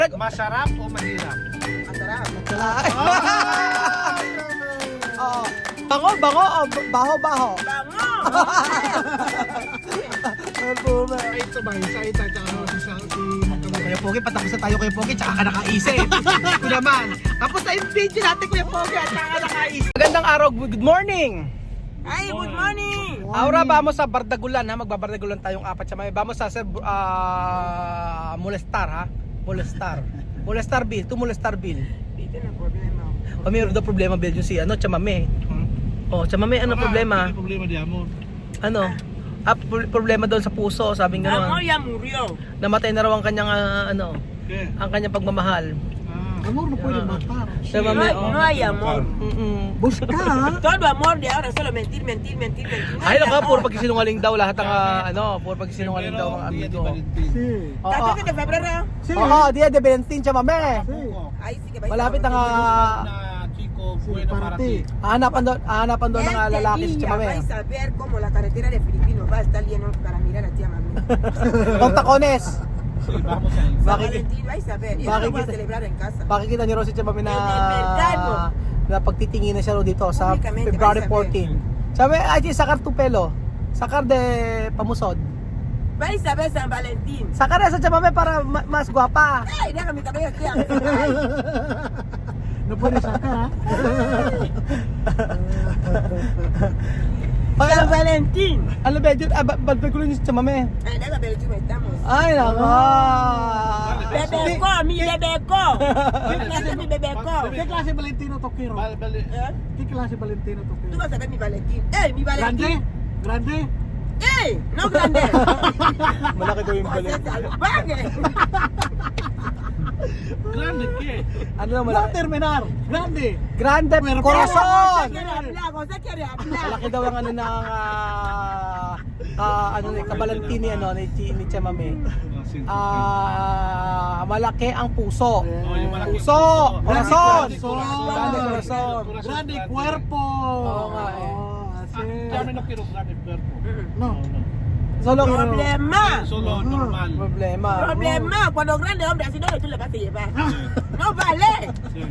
Masarap o mahirap? Masarap. Oo. Bango, bango o baho, baho? Bango! Ito ba? Isa ita tsaka si Kuya Pogi, patapos na tayo Kuya Pogi, tsaka ka nakaisip. Ito naman. Tapos na yung video natin Kuya Pogi, at tsaka ka nakaisip. Magandang araw, good morning! Ay, good morning! Ahora vamos sa Bardagulan ha, magbabardagulan tayong apat sa may. Vamos sa Molestar ha, Molestarville, to Molestarville. Dito na problema. O mayroon daw problema Bill yung si Chamame. Oh, Chamame, ano problema? Ano problema di mo? Ano? Problema doon sa puso, sabi nga Amor naman. ya murió. Namatay na raw ang kanyang Okay. ang kanyang pagmamahal. Amor no pwede matar. Chamame, No hay amor. Busca. Todo amor de ahora solo mentir, mentir, mentir, mentir. No Ay, hay naka, amor. puro pagsisinungaling daw lahat ng puro pagsisinungaling daw mga amigo. Oo. 14 de febrero. Oo, dia de Valentin, Chamame. Ay, sí que va a ir. Malapit ang Na chico bueno para ti. hahanapan doon ng lalaki si Este día Chamame. vais a ver cómo la carretera de Filipinos va a estar lleno para mirar a tía Mami. Kung takones. Sí, vamos a ir. San Bakit? Valentín vais a ver. Y eso Bakit lo voy a kita- celebrar en casa. Pakikita niyo raw si Chamame na En el mercado. na pagtitingin na siya raw dito sa Publicamente, February vais a ver. 14. Sabi, ay, sakar tu pelo. Sakar de pamusod. Vais a ver San Valentín. Sakar na sa Chamame para mas guwapa. Ay, deja mi cabello aquí. Ay. No puede sacar. San Valentín. Ano ba, badbagulo niyo si Chamame. Ay, deja ver tú estamos. Ay, nako. Bebeco, mi bebeco. Ese es mi bebeco. ¿Qué clase Valentino Toquero? ¿Eh? ¿Qué clase Valentino Tú Toquero? vas a ver mi Valentín. ¡Ey, mi ¿Grande? Valentín! ¿Grande? ¡Ey! ¡No grande! Malaki daw yung José balik. Salvaje. ¿Grande qué? Ano na No malaki? terminar. Grande. Grande Pero- corazon! José quiere hablar, José quiere hablar. Malaki daw ang ano ng ni kabalantini ni Chamame. Malaki ang puso. yung malaki Puso, ang puso. corazon. Corazon. Grande corazon. Grande cuerpo. Oo nga eh. Así. Kami no quiero grande cuerpo. No. Solo Problema. Solo normal. problema. Problema. Cuando grande hombre así no tú le vas a llevar. No vale. Sí.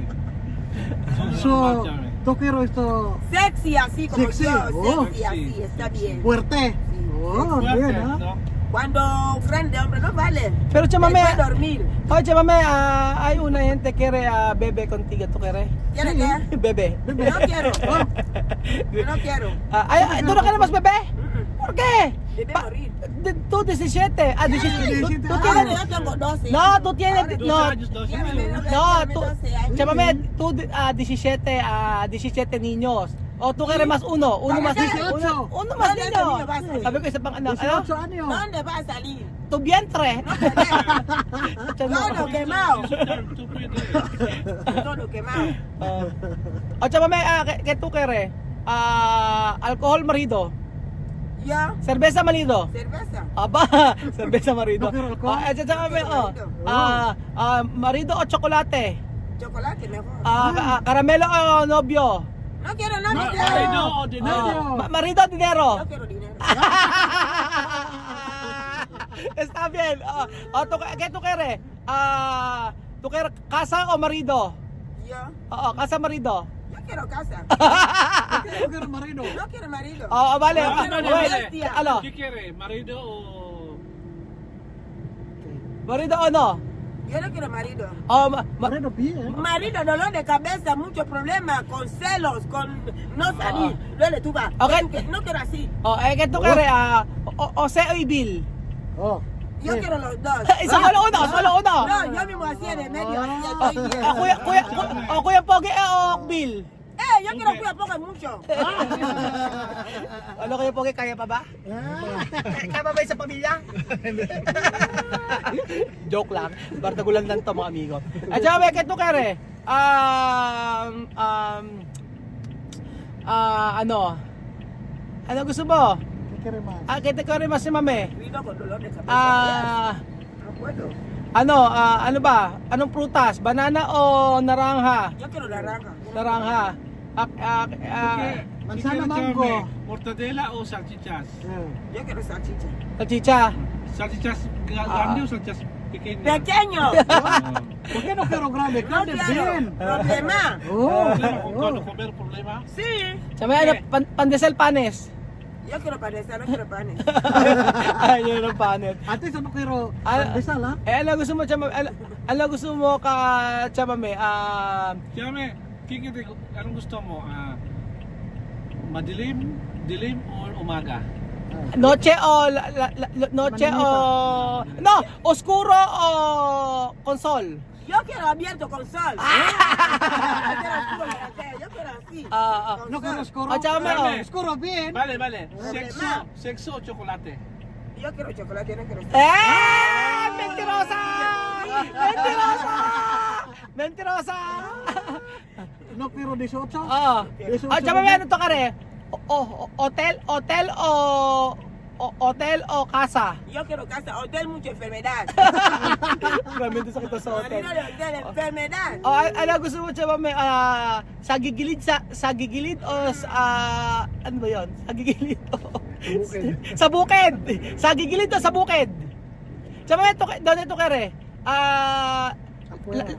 So, Toquero esto Sexy así como Sexy. yo. Oh, Sexy así, está bien. fuerte. Oh, Fuerte, bien, ¿ah? ¿no? Cuando grande hombre no vale. Pero Chamame, Él puede dormir. oye Chamame, hay una gente que quiere bebe contigo, ¿tú quieres? ¿Quiere qué? Bebe. No quiero. Yo no quiero. ¿Tú no quieres más bebé? ¿Por qué? Debe morir. Tú 17. 17. Tú Ahora tienes... yo tengo 12. No, tú tienes... Ahora- No, no, tú... 12 años. Chamame, tú 17 niños. O tú quieres más uno más 18. uno más ¿Dónde niño. niño vas a ir? Sabi ko isa pang anak, 18 años. ¿Dónde va a salir? Tu vientre. Todo quemado. Todo quemado. O Chamame, ¿qué tú quieres? Alcohol marido. Yo, Cerveza marido. cerveza. Aba, cerveza marido. No quiero alcohol. Chamame, marido o chocolate. Chocolate mejor. Caramelo o novio. No quiero, no, no Ay, quiero. no, o dinero. Marido o dinero. No quiero dinero. Está bien. ¿Qué tú quieres? ¿Tú quieres casa o marido? Yo, Casa marido. yo quiero casa. Toquero marido. No quiero marido. Vale. No, no, no, Wait, bestia. ano? ¿Qué quiere? ¿Marido o...? Marido o no? Yo no quiero marido. Marido bien. Marido, dolor de cabeza, muchos problemas, con celos, con no salir. Duele, tú vas. Okay. No quiero así. ¿Qué tú quieres? Jose o Bill. Oh. Yo quiero los dos. Solo uno. No, yo mismo así en el medio. Así estoy bien. Kuya Pogi o Bill. Yo quiero cuidar poco mucho. Ano Kuya Pogi, kaya pa ba? Kaya pa ba sa pamilya? Joke lang. Bardagulan lang to mga amigo. At saka, ¿qué tú quieres? Ano gusto mo? ¿Qué quiere más? ¿Qué te quiere más si mame? Vino con dolor de cabeza. No puedo. Ano ba? Anong prutas? Banana o naranja? Yo quiero naranja. Naranja. Manzana mango. ¿Mortadela o salchichas? Eh. Yo quiero salchicha. Salchicha. ¿Salchichas grande o salchichas pequeño. Pequeño. ¿Por qué no quiero grande? No Grande quiero. bien. Problema. Oh, Cuando comer problema. Sí. Sabi, ano, pandesal panes. Yo quiero panes, no quiero panes. Ay, yun ang panes. Antes ano quiero Ah, pandesal, ha? Ano gusto mo, Chama? Ano gusto mo ka, Chamame? Llame, anong gusto mo? Madilim, dilim o umaga? Noche o noche o no, oscuro o consol. Yo quiero abierto con sol. Yo quiero oscuro, yo quiero así. No quiero oscuro. Ah, Chama, oh. Oscuro bien. Vale, vale. Problema. Sexo o chocolate? Yo quiero chocolate, no quiero sol. Mentirosa! Mentirosa! Mentirosa! No quiero 18. Ah. Chama, ano to kare? Hotel o casa? Yo quiero casa, hotel mucha enfermedad. Grabe din sakit sa hotel. No, hotel, enfermedad. Ano gusto mo, Chama? Sa gigilid o ano ba 'yon? Sa gigilid o sa bukid. Sa gigilid o sa bukid? Chama, doon ito kare.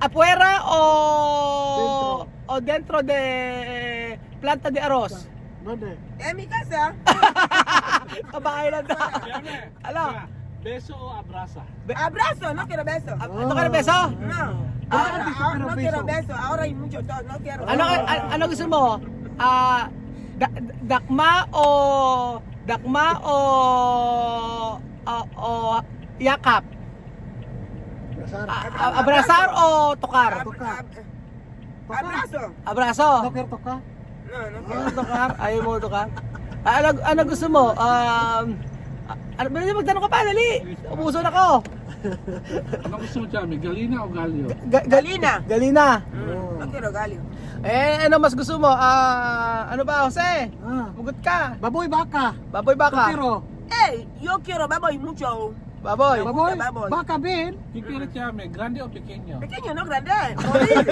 Afuera o dentro de planta de arroz? ¿Dónde? En mi casa. Kabahay lang to. Llame. Ala. Beso o abraza? Abrazo, no quiero beso. Ano ka na beso? No. Ahora sí quiero No beso. quiero beso. Ahora hay mucho tos, no quiero. Ano gusto mo? Dakma o yakap? Abrazar o tokar? Abrazo. Abraso? No quiero tocar. No, no Ano quiero. tokar? Ayaw mo tokar? Ano gusto mo? Ano ba yung magtanong ka pa? Dali! Ubuso na ko! Ano gusto mo, Llame? Galina o galio? Galina. Galina! No quiero galio. Ano mas gusto mo? Ano ba, Jose? Pugot ka! Baboy baka. Baboy No baka? quiero. Yo quiero baboy mucho. Baboy! Baboy. baboy. Baka bien. ¿Qué quieres, Llame? ¿Grande o pequeño? Pequeño, no grande. Morir.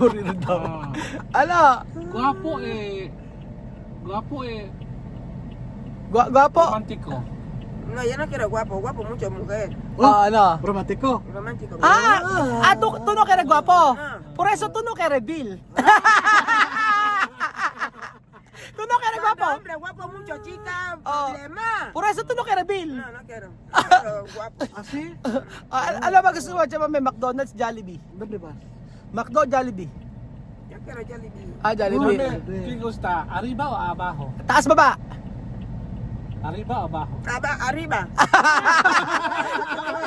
Morir daw. Ah, Ano? guapo Guwapo? romántico. No, yo no quiero guapo. Guapo mucho mujer. Ano? Romántico. Romántico. Tuno kay Guwapo. Ah. Por eso tuno kay Bill. Tuno kay No, Guwapo. hombre, guapo mucho, chica. Oh. Problema. Por eso tuno kay Bill. No, no quiero. No quiero guapo. Así. Ano ba gusto mo? Diyan may McDonald's, Jollibee. ¿Dónde vas? McDo, Jollibee. Yo quiero Jollibee. Jollibee. Llame, ¿qué gusta? ¿Arriba o abajo? Taas baba. ¿Arriba o abajo? Arriba.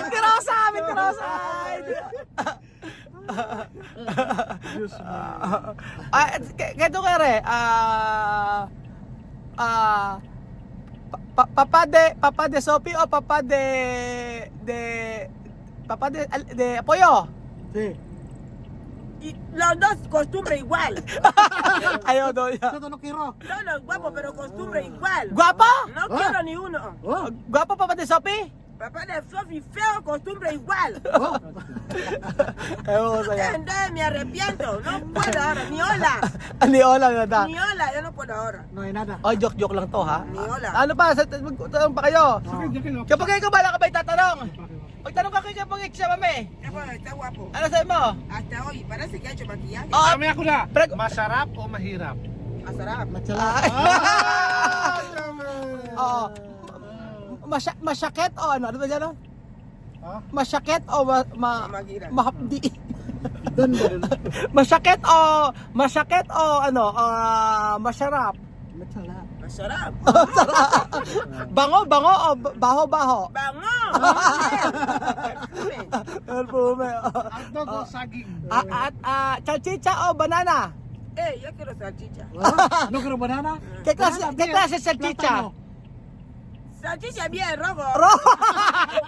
Mentirosa! Mentirosa! Dios mío. Keto kere, papa de Sophie o papa de Apoyo? Sí. Y los dos costumbre igual. Ayaw daw niya. Todo no quiero. No, los guapos, pero costumbre igual. Guwapo? No quiero ni uno. Oh. Guwapo papa de Sophie? Papá de Sofi feo, costumbre igual. Oh. Ewan ko sa'yo. Entonces me arrepiento. No puedo ahora. Ni hola. Ni Ola na da. Ni hola, yo no puedo ahora. No hay nada. Oh, joke lang to ha. Ni hola. Ano pa? Magtanong pa kayo? Oh. Kapag ikaw bala ka ba itatanong? Magtanong ka kay kapag siya mami. Bueno, está guapo. Ano sa'yo mo? Hasta hoy, parece que ha hecho maquillaje. Oh, Llame ako na. Pre- Masarap o mahirap? Masarap. Machala. Oo. Masyakit o ano? Ano ba dyan? No? Ha? Masyakit o Mahirap. mahapdi? ¿Dónde? Masyakit o ano? Masyarap? Machala. Masarap. Bango o baho? Bango. Perfume. Hotdog o saging? Chalchicha o banana? Yo quiero salchicha. Ah, No quiero banana. ¿Qué Banana bien. clase de salchicha? Plátano. Salchicha bien, rojo.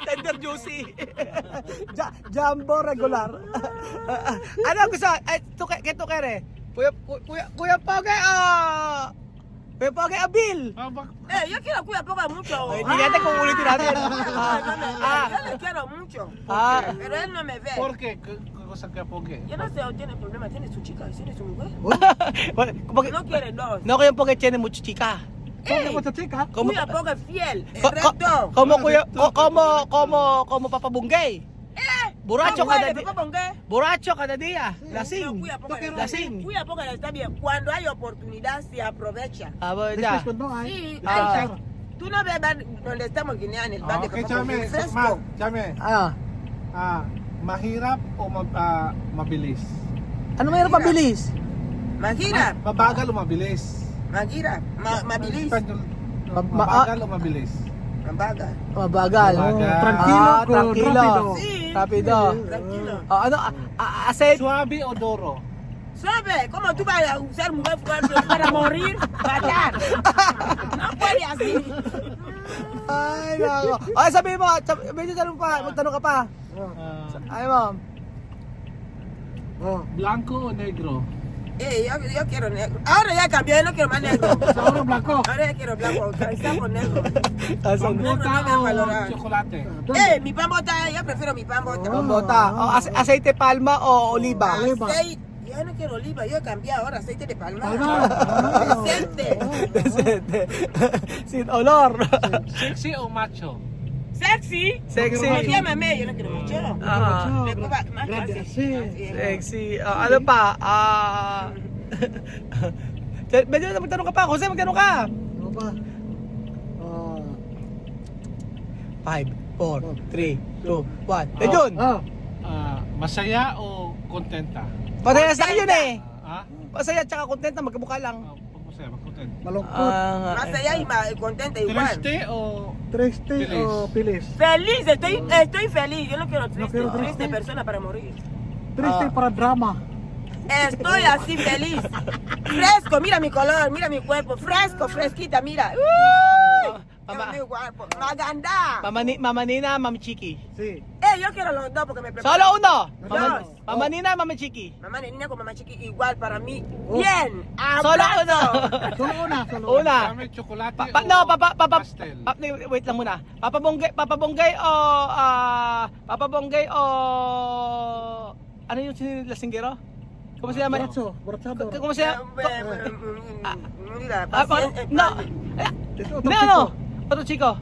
Tender juicy. Jumbo regular. Ano gusto? Kito kere. Kuya Poge Kuya Poge Abil. Yo quiero cuidar poco mucho. Hindi natin kung ulitin natin. Yo le quiero mucho. Pero él no me ve. ¿Por qué? ¿Qué cosa que apoque? Yo no sé, tiene problema, tiene su chica, tiene su mujer. No quiere dos. No kuya Poge tiene mucho chica. ¿Cómo te chica? Como Cuida poco es fiel, es co- recto. como kuya como Papa Bunggay. Borracho cada día. ¿Papá qué? Borracho cada día. No, Lasing. cuida poco, Lasing. cuida poco, está bien. Cuando hay oportunidad se aprovecha. Ah, ba, Después ya. cuando hay. Sí, Ah. tú no ves donde estamos en Guinea, en el bar de Okay, Papá, Chame. fresco. Chame. Ah. Mahirap o mabilis? Ano mayroon pabilis? Magira, Mabagal o mabilis? magira, mabilis, Espanyol, Ma- mabagal o mabilis? mabaga. Mabagal. Mabagal. Tranquilo con tranquilo. rápido. Sí, Rapido. tranquilo. Ah, ano? Aceite. Suabe o doro? ¿Sabe cómo tú vas a usar mujer fuerte para morir? Matar. No puede así. Ay, nako. Ay, sabi mo, medyo magtanong ka pa. Ay, mo. Oh. Blanco o negro? Yo quiero negro. Ahora ya cambié, no quiero más negro. Ahora blanco. Ahora ya quiero blanco. Está con negro. Asan? Pambota no me o valorar. chocolate? Mi pan bota, yo prefiero mi pan bota. Pambota. O, aceite palma o oliva? Oliva. Aceite. Yo no quiero oliva, yo cambié ahora aceite de palma. Palma. Decente. Decente. Sin olor. Sexy o macho? Sexy. Sexy. Como llámame, yo no quiero mucho. Ah, Le pongo más Grande fácil. así. sexy. Ano pa? Medyo magtanong ka pa. Jose, magtanong ka. Ano ba? 5, 4, 3, 2, 1. Medyo. Masaya o kontenta? Masaya sa yun eh. Ah? Masaya tsaka kontenta, magkamukha lang. Masaya, makontent. Malungkot. Más allá y más contenta igual. Triste o Triste Feliz. o feliz. Feliz, estoy feliz. Yo no quiero triste, quiero triste triste. persona para morir. Triste para drama. Estoy así feliz. Fresco, mira mi color, mira mi cuerpo. Fresco, fresquita, mira. ¡Uy! Mama. Qué guapo. Maganda. Mama Nina, Mami Chiki. Sí. Yo quiero los dos porque me preparo. Solo uno. Dos. Mama Nina, Mami Chiki. Mamá niña con mamá chiqui igual para mí. Oh. Bien. Solo Abrazo. uno. Solo una, solo Una. Dami chocolate No, o pastel? wait lang muna. Papa Bonggay o ano yung sinilasinggero? ¿Cómo se llama? Borracho, borrachado. ¿Cómo se llama? Mira, No. No. Otro chico.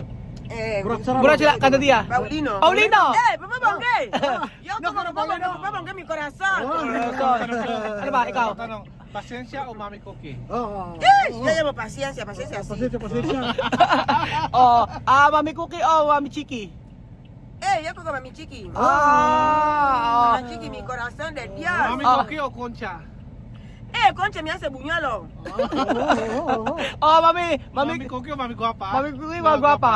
Borracho cada día. Paulino. Paulino. Papá Bonggay. Yo como papá Bonggay mi corazón. Ano ba, ikaw? Tanong, pasensya o mami cookie? Oh. Yo llevo paciencia, paciencia así. Pasensya. Mami Cookie o Mami Chiki? Yo con mami chiqui. Ah. Mami chiqui, mi corazón de Dios. Mami cookie o concha? Concha me hace buñuelo. Mami Mami cookie o mami guapa? Mami Cookie, Mami guapa.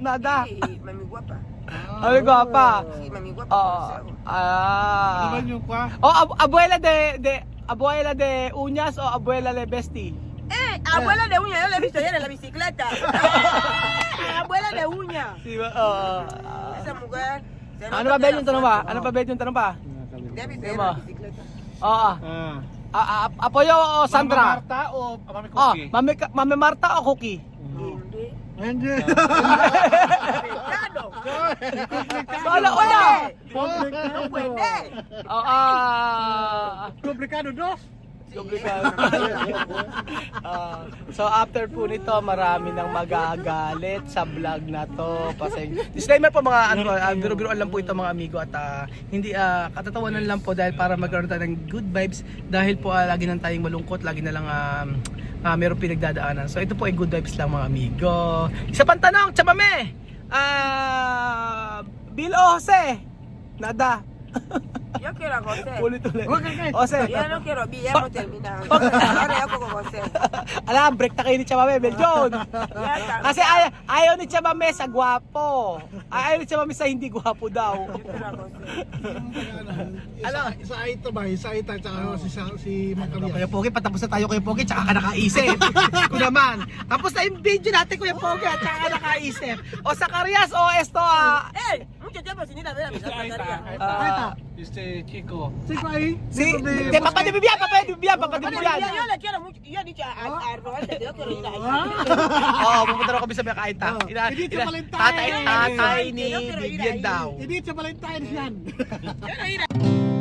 Nada. Sí, mami guapa. Mami guapa. Sí, mami guapa. Ano ba yung kwa? Abuela de uñas o abuela de bestie? Abuela de uña, yo la he visto ayer en la bicicleta. Abuela de uña. Di ba? Esa mujer. Ano ba Ben yung tanong ba? Ano pa Ben yung tanong ba? Ya he visto ayer en la bicicleta. Oo. Apoyo o Sandra? Mama Marta o mami cookie? Mami Marta o Cookie? Hindi. Pecado. Solo una. No puede. Komplikado dos. So after po nito, marami nang magagalit sa vlog na to. Disclaimer po mga biro-biroan lang po ito mga amigo at hindi katatawanan lang po dahil para magkaroon tayo ng good vibes dahil po lagi nang tayong malungkot, lagi na lang mayroong pinagdadaanan. So ito po ay good vibes lang mga amigo. Isa pang tanong, Chamame! Bill o Jose? Nada. Yo quiero a José. Ulit-ulit. Okay. Jose. Yo no quiero, ya hemos terminado. Ahora yo con José. Alam, break na kayo ni Chamame, Beljon. Ya está. Kasi ayaw ni Chamame sa gwapo. Ayaw ni Chamame sa hindi gwapo daw. Yo quiero a José. Sa ito ba? Sa ito tsaka si Macarias. Kuya Pogi, patapos na tayo Kuya Pogi, tsaka ka nakaisip. Ko naman. Tapos na yung video natin Kuya Pogi, at tsaka ka nakaisip. O sa Carias o esto Mucho tiempo sin ir a ver a mi secretaria. Este chico. Chico ahí. si Papa de Bibian. Yo le quiero mucho. Yo he dicho a Roberto que yo quiero ir ahí. Oo, pupunta raw kami sa Mekaita. Hindi sa Valentine. Tatay ni Yo quiero ir Bibian ahí. daw. Hindi sa Valentine's yan. Yo quiero ir ahí.